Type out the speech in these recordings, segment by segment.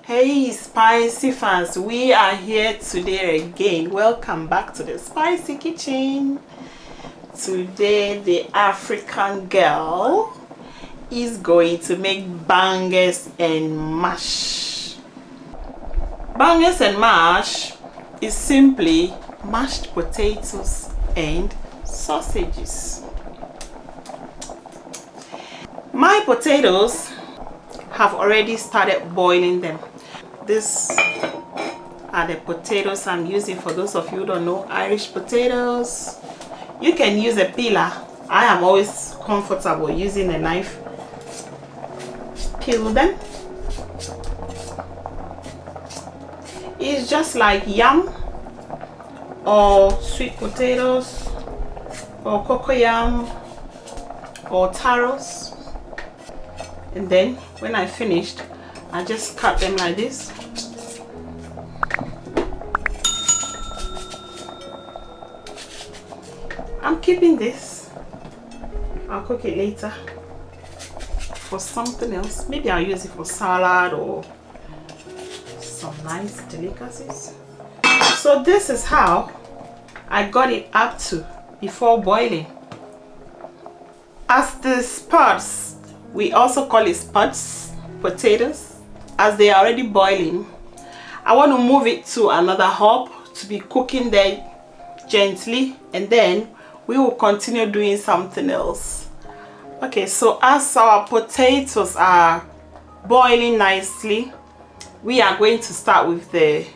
Hey spicy fans, we are here today again. Welcome back to the spicy kitchen. Today the African girl is going to make bangers and mash. Bangers and mash is simply mashed potatoes and sausages. My potatoes have already started boiling them. These are the potatoes I'm using. For those of you who don't know, Irish potatoes. You can use a peeler. I am always comfortable using a knife. Peel them. It's just like yam or sweet potatoes or cocoyam or taros. And then when I finished, I just cut them like this. I'm keeping this. I'll cook it later for something else. Maybe I'll use it for salad or some nice delicacies. So this is how I got it up to before boiling. As the spuds, we also call it spuds, potatoes, as they are already boiling, I want to move it to another hob to be cooking there gently, and then we will continue doing something else. Okay, so as our potatoes are boiling nicely, we are going to start with the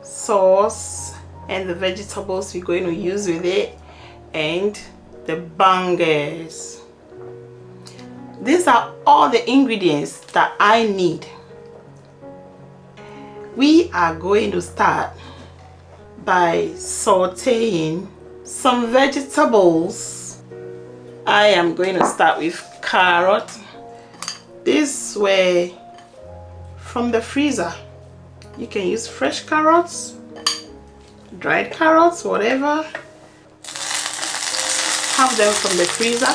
sauce and the vegetables we're going to use with it and the bangers. These are all the ingredients that I need. We are going to start by sauteing some vegetables. I am going to start with carrot. These were from the freezer. You can use fresh carrots, dried carrots, whatever. Have them from the freezer.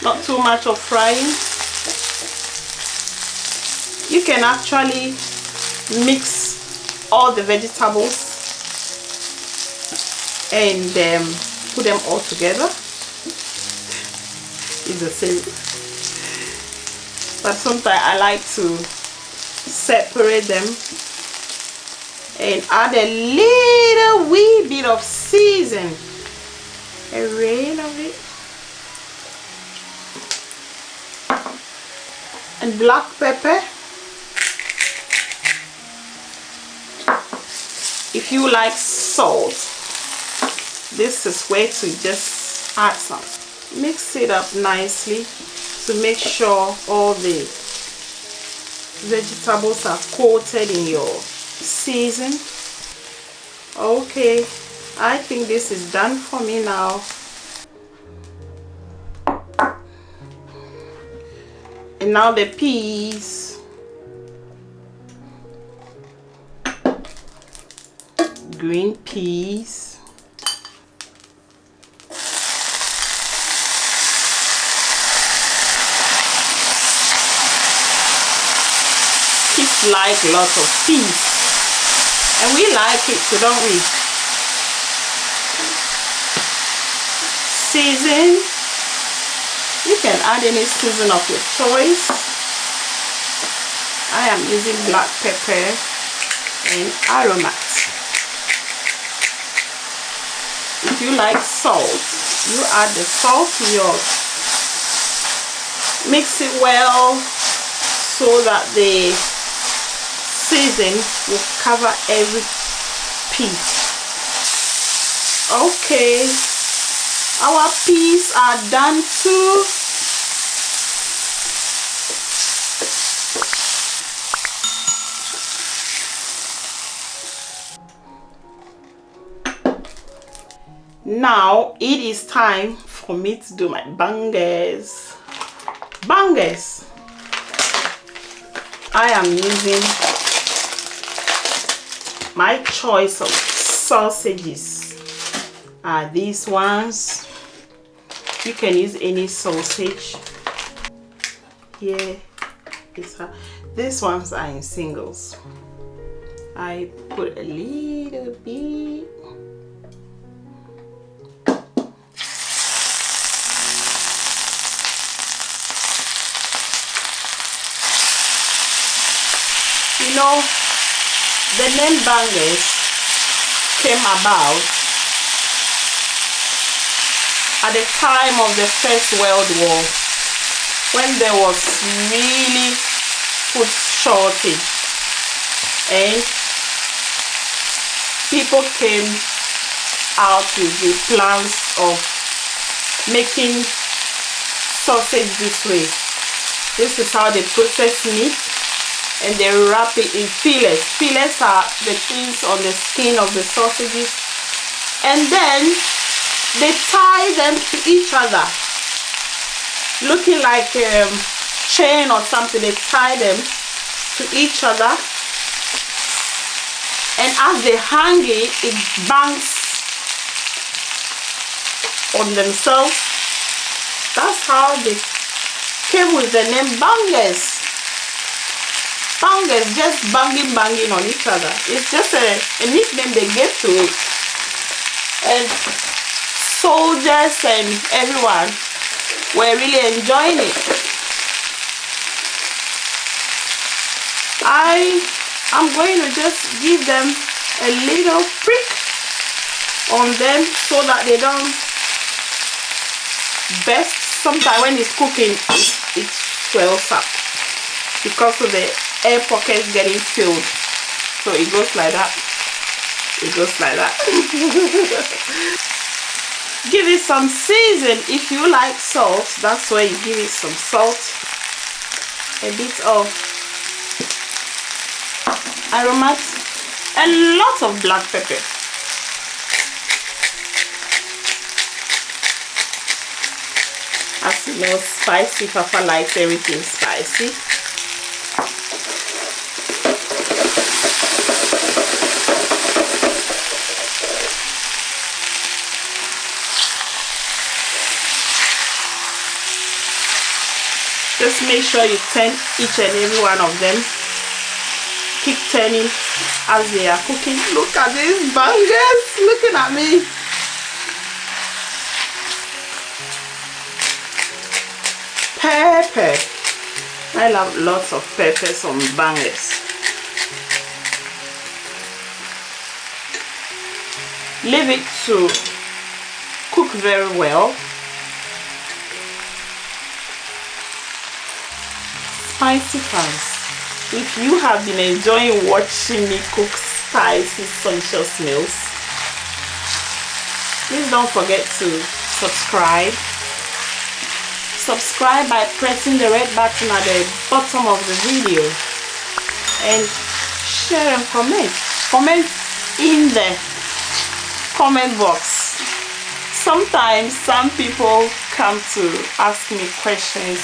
Not too much of frying. You can actually mix all the vegetables and put them all together. It's the same. But sometimes I like to separate them and add a little wee bit of season. A rain of it. And black pepper. If you like salt, this is where to just add some. Mix it up nicely to make sure all the vegetables are coated in your season. Okay, I think this is done for me now. And now the peas. Green peas. Kids like lots of peas. And we like it too, don't we? Season. You can add any season of your choice. I am using black pepper and aromat. If you like salt, you add the salt to yours. Mix it well so that the season will cover every piece. Okay, our peas are done too. Now it is time for me to do my bangers. Bangers. I am using my choice of sausages. Are these ones. You can use any sausage. Here These ones are in singles. I put a little bit. You know, the name bangers came about at the time of the First World War, when there was really food shortage and people came out with the plans of making sausage this way. This is how they process meat, and they wrap it in fillets. Fillets are the things on the skin of the sausages, and then they tie them to each other, looking like a chain or something. They tie them to each other, and as they hang it, it bangs on themselves. That's how they came with the name bangers. Bangers, just banging on each other. It's just a nickname they gave to it. And soldiers and everyone were really enjoying it. I'm going to just give them a little prick on them so that they don't burst. Sometimes when it's cooking, it swells up because of the air pockets getting filled. So it goes like that. It goes like that. Give it some season. If you like salt, that's where you give it some salt, a bit of aromat, a lot of black pepper. As you know, Spicyfafa likes everything spicy. Just make sure you turn each and every one of them. Keep turning as they are cooking. Look at these bangers looking at me. Pepper. I love lots of peppers on bangers. Leave it to cook very well. Spicyfans, if you have been enjoying watching me cook spicy sumptuous meals, please don't forget to subscribe. Subscribe by pressing the red button at the bottom of the video, and share and comment. Comment in the comment box. Sometimes some people come to ask me questions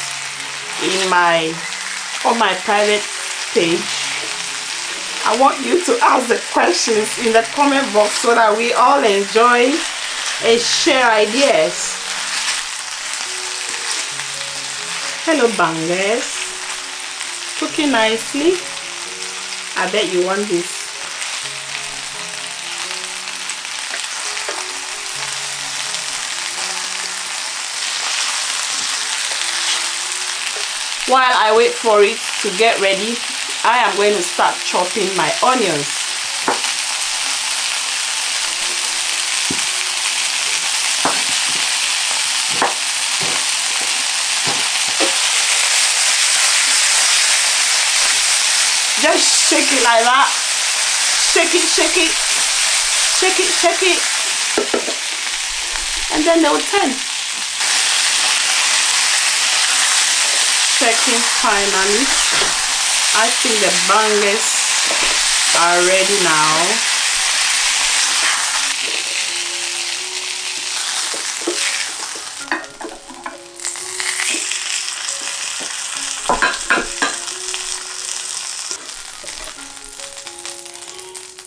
on my private page. I want you to ask the questions in the comment box so that we all enjoy and share ideas. Hello bangers, cooking nicely. I bet you want this. While I wait for it to get ready, I am going to start chopping my onions. Just shake it like that. Shake it, shake it, shake it, shake it, and then they'll turn. Checking finally. I think the bangers are ready now.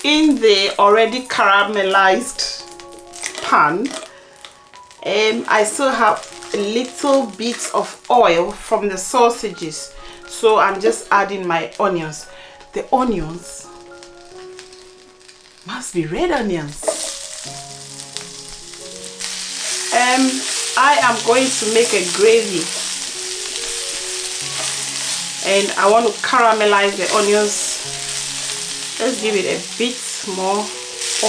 In the already caramelized pan, I still have a little bit of oil from the sausages, So I'm just adding my onions. The onions must be red onions. I am going to make a gravy, and I want to caramelize the onions. Let's give it a bit more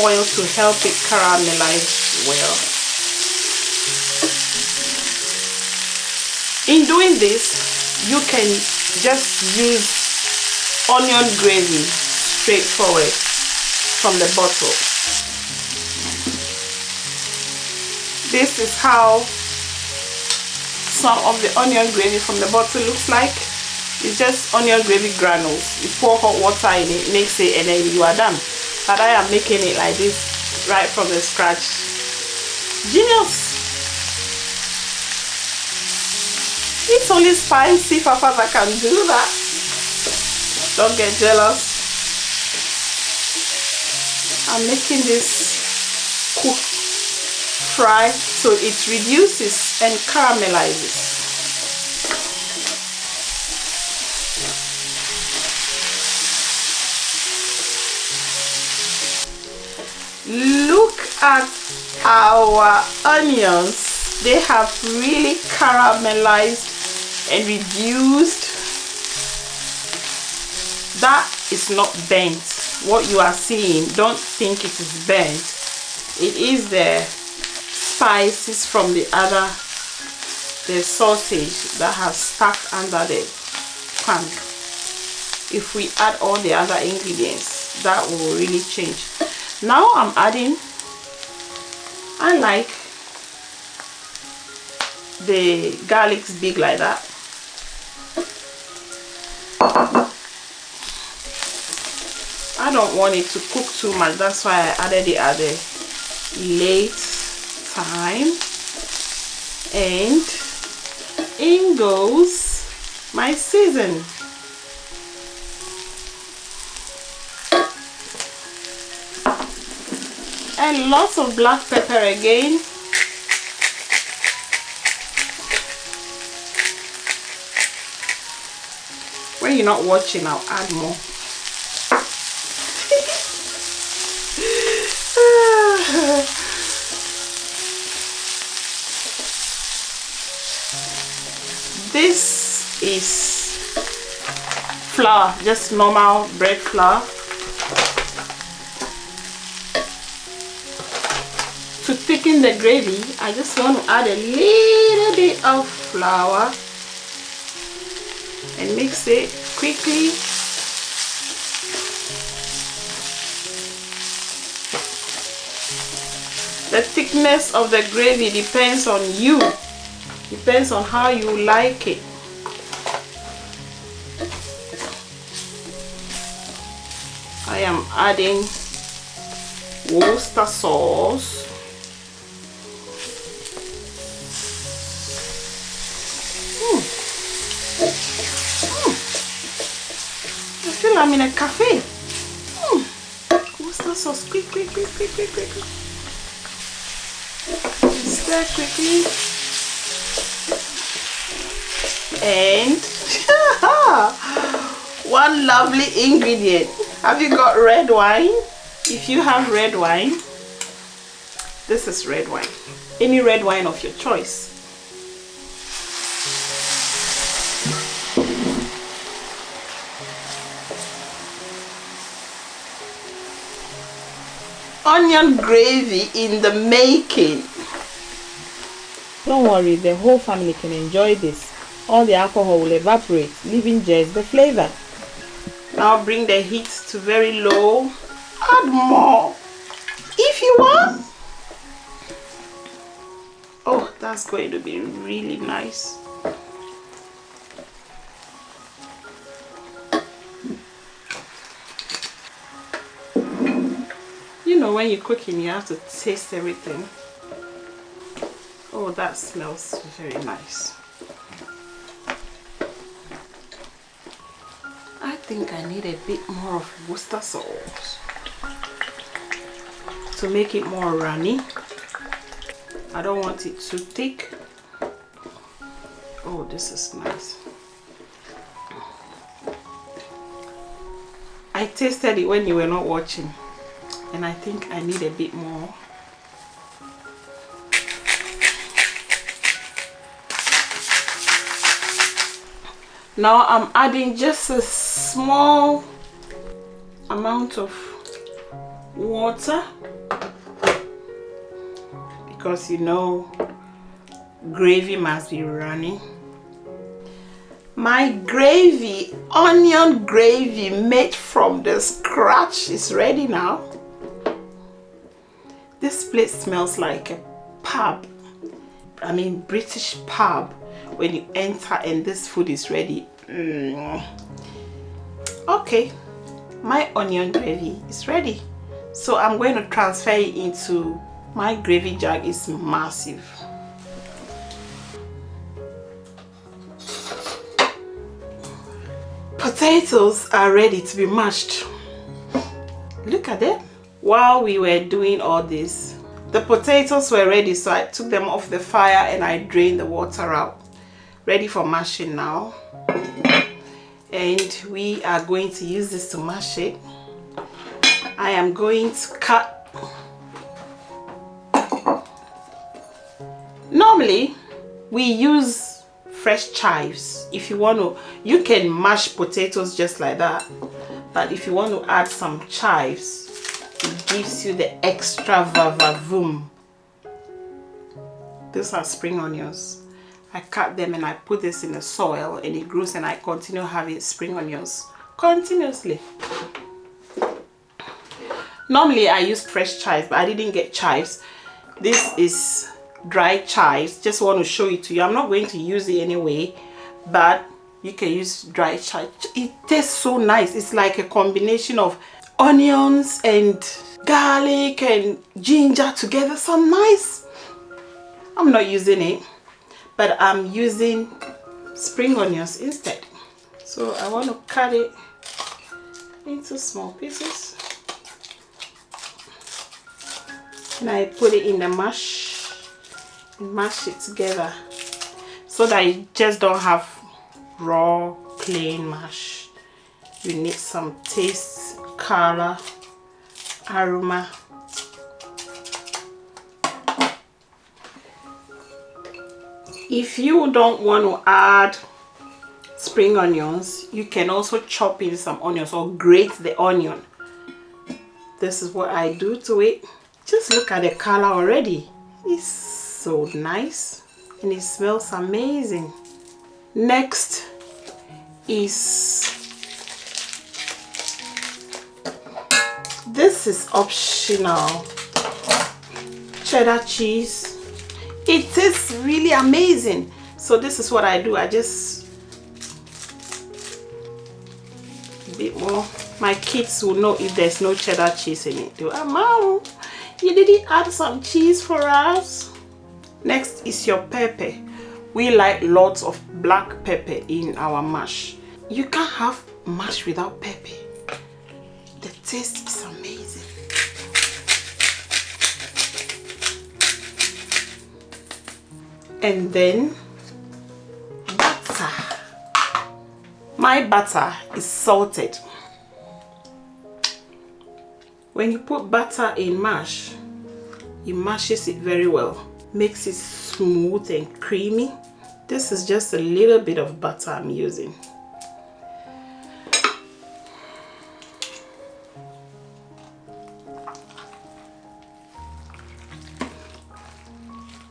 oil to help it caramelize well. In doing this, you can just use onion gravy straightforward from the bottle. This is how some of the onion gravy from the bottle looks like. It's just onion gravy granules. You pour hot water in it, mix it, and then you are done. But I am making it like this right from the scratch. Genius! It's only Spicyfafa that can do that. Don't get jealous. I'm making this cook fry so it reduces and caramelizes. Look at our onions. They have really caramelized and reduced. That is not burnt. What you are seeing, don't think it is burnt. It is the spices from the sausage that has stuck under the pan. If we add all the other ingredients, that will really change. Now I'm adding, I like the garlics big like that. I don't want it to cook too much, that's why I added it at the late time. And in goes my season. And lots of black pepper again. When you're not watching, I'll add more. This is flour, just normal bread flour. To thicken the gravy, I just want to add a little bit of flour and mix it quickly. The thickness of the gravy depends on you, depends on how you like it. I am adding Worcester sauce. I feel I'm in a cafe. Worcester sauce, quick. Stir quickly. And one lovely ingredient. Have you got red wine? If you have red wine, this is red wine. Any red wine of your choice. Onion gravy in the making. Don't worry, the whole family can enjoy this. All the alcohol will evaporate, leaving just the flavor. Now bring the heat to very low. Add more if you want. Oh, that's going to be really nice. You know, when you're cooking, you have to taste everything. Oh, that smells very nice. I think I need a bit more of Worcester sauce to make it more runny. I don't want it too thick. Oh, this is nice. I tasted it when you were not watching, and I think I need a bit more. Now I'm adding just a small amount of water, because you know gravy must be running. My gravy, onion gravy made from the scratch, is ready now. This place smells like a pub. I mean British pub when you enter and this food is ready. Okay, my onion gravy is ready. So I'm going to transfer it into my gravy jug. Is massive. Potatoes are ready to be mashed. Look at them. While we were doing all this, the potatoes were ready, so I took them off the fire and I drained the water out. Ready for mashing now. And we are going to use this to mash it. I am going to cut. Normally we use fresh chives. If you want to, you can mash potatoes just like that, but if you want to add some chives, it gives you the extra vavavoom. These are spring onions. I cut them and I put this in the soil and it grows, and I continue having spring onions continuously. Normally I use fresh chives, but I didn't get chives. This is dry chives. Just want to show it to you. I'm not going to use it anyway, but you can use dry chives. It tastes so nice. It's like a combination of onions and garlic and ginger together. So nice. I'm not using it, but I'm using spring onions instead. So I want to cut it into small pieces, and I put it in the mash. Mash it together so that you just don't have raw plain mash. You need some taste, color, aroma. If you don't want to add spring onions, you can also chop in some onions or grate the onion. This is what I do to it. Just look at the color already. It's so nice and it smells amazing. Next is, this is optional, cheddar cheese. It is really amazing. So this is what I do. I just a bit more. My kids will know if there's no cheddar cheese in it. They will, Mom, you didn't add some cheese for us. Next is your pepper. We like lots of black pepper in our mash. You can't have mash without pepper. The taste is amazing. And then butter. My butter is salted. When you put butter in mash, it mashes it very well. Makes it smooth and creamy. This is just a little bit of butter I'm using.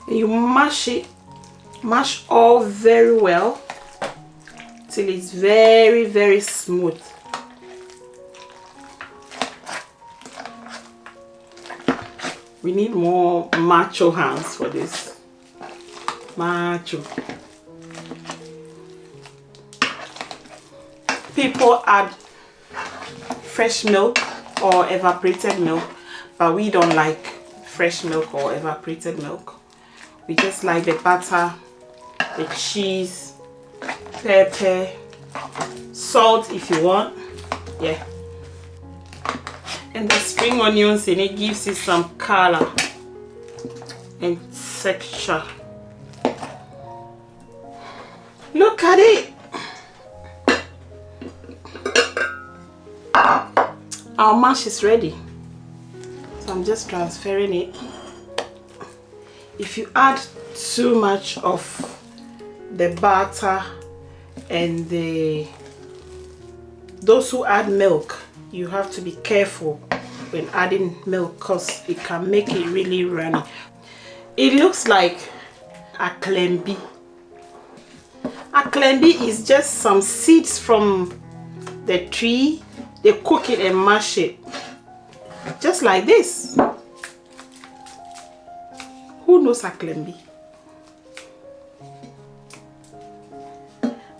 You mash it, mash all very well till it's very smooth. We need more macho hands for this. Macho. People add fresh milk or evaporated milk, but we don't like fresh milk or evaporated milk. We just like the butter, the cheese, pepper, salt if you want. Yeah. And the spring onions in it gives it some color and texture. Look at it. Our mash is ready. So I'm just transferring it. If you add too much of the butter and those who add milk, you have to be careful when adding milk because it can make it really runny. It looks like a clembi. A clembi is just some seeds from the tree. They cook it and mash it just like this. Who knows a clembi?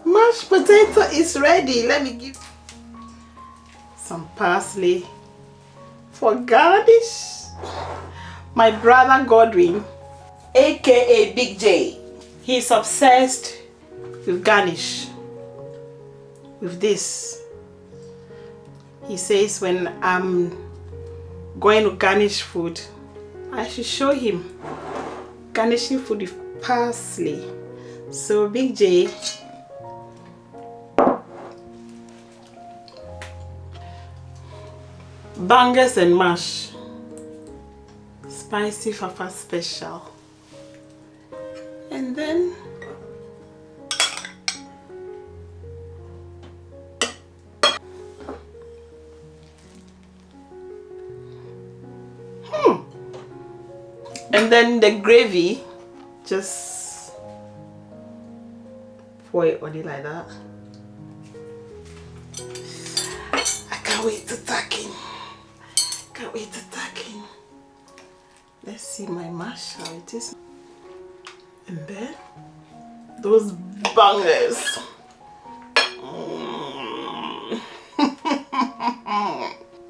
Mashed potato is ready. Let me give some parsley for garnish. My brother Godwin, aka Big J, he's obsessed with garnish, with this. He says when I'm going to garnish food, I should show him garnishing food with parsley. So Big J, bangers and mash, Spicyfafa special. And then the gravy, just pour it on it like that. I can't wait to tuck in. Can't wait to tuck in. Let's see my mash, how it is. And then those bangers.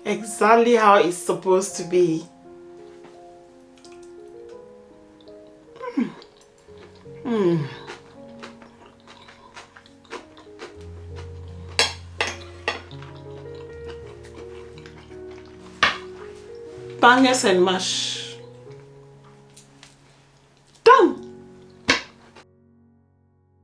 Exactly how it's supposed to be. Bangers and mash.